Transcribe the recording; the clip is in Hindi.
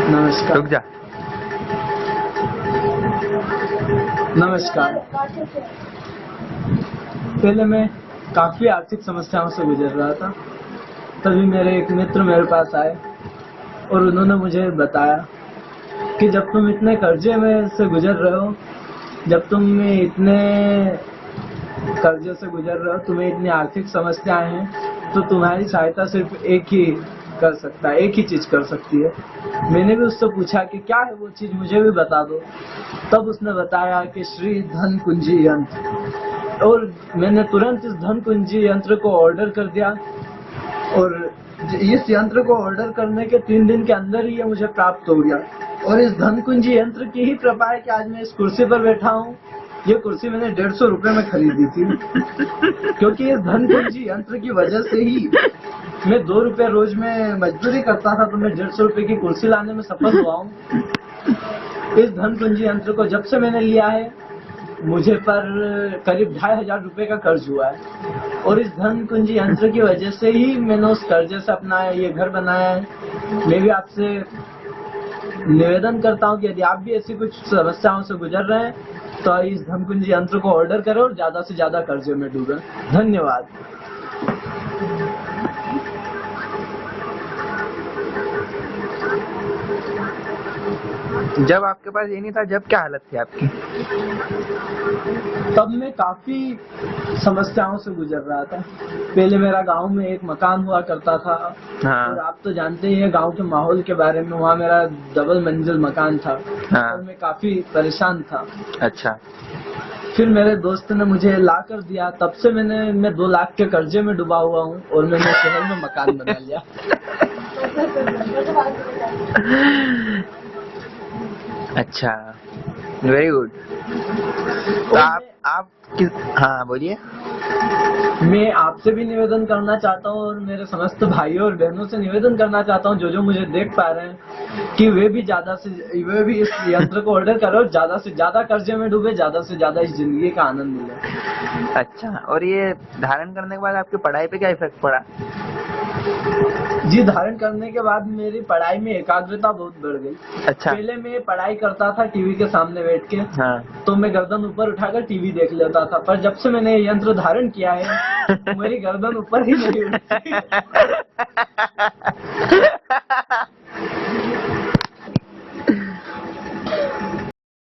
नमस्कार। रुक जा। नमस्कार। पहले मैं काफी आर्थिक समस्याओं से गुजर रहा था, तभी मेरे एक मित्र मेरे पास आए और उन्होंने मुझे बताया कि जब तुम इतने कर्जे में से गुजर रहे हो, जब तुम इतने कर्जे से गुजर रहे हो, तुम्हें इतनी आर्थिक समस्याएं हैं, तो तुम्हारी सहायता सिर्फ एक ही कर सकता है, एक ही चीज कर सकती है। मैंने भी उससे पूछा कि क्या है वो चीज, मुझे भी बता दो। तब उसने बताया कि श्री धन कुंजी यंत्र, और मैंने तुरंत इस धन कुंजी यंत्र को ऑर्डर कर दिया और इस यंत्र को ऑर्डर करने के 3 दिन के अंदर ही ये मुझे प्राप्त हो गया। और इस धन कुंजी यंत्र की ही कृपा है कि आज मैं इस कुर्सी पर बैठा हूँ। ये कुर्सी मैंने 150 रुपए में खरीदी थी, क्योंकि इस धन कुंजी यंत्र की वजह से ही मैं 2 रुपए रोज में मजदूरी करता था, तो मैं 150 रुपए की कुर्सी लाने में सफल हुआ हूँ। इस धन कुंजी यंत्र को जब से मैंने लिया है, मुझे पर करीब 2500 रुपए का कर्ज हुआ है, और इस धन कुंजी यंत्र की वजह से ही मैंने उस कर्जे से अपना ये घर बनाया है। मैं भी आपसे निवेदन करता हूँ कि यदि आप भी ऐसी कुछ समस्याओं से गुजर रहे हैं, तो इस धन कुंजी यंत्र को ऑर्डर करें और ज्यादा से ज्यादा कर्जे में डूबे। धन्यवाद। जब आपके पास ये नहीं था, जब क्या हालत थी आपकी? तब मैं काफी समस्याओं से गुजर रहा था। पहले मेरा गांव में एक मकान हुआ करता था। हाँ। और आप तो जानते ही हैं गांव के माहौल के बारे में। वहाँ मेरा डबल मंजिल मकान था। हाँ। और मैं काफी परेशान था। अच्छा। फिर मेरे दोस्त ने मुझे ला कर दिया, तब से मैं 2 लाख के कर्जे में डूबा हुआ हूँ, और मैंने शहर में मकान बना लिया। अच्छा, वेरी गुड। तो आप किस, हाँ बोलिए। मैं आपसे भी निवेदन करना चाहता हूँ और मेरे समस्त भाइयों और बहनों से निवेदन करना चाहता हूँ, जो मुझे देख पा रहे हैं, कि वे भी इस यंत्र को ऑर्डर करो और ज्यादा से ज्यादा कर्जे में डूबे, ज्यादा से ज्यादा इस जिंदगी का आनंद मिले। अच्छा, और ये धारण करने के बाद आपकी पढ़ाई पे क्या इफेक्ट पड़ा? जी, धारण करने के बाद मेरी पढ़ाई में एकाग्रता बहुत बढ़ गई। अच्छा। पहले मैं पढ़ाई करता था टीवी के सामने बैठ के। हाँ। तो मैं गर्दन ऊपर उठाकर टीवी देख लेता था, पर जब से मैंने ये यंत्र धारण किया है, मेरी गर्दन ऊपर ही नहीं उठती।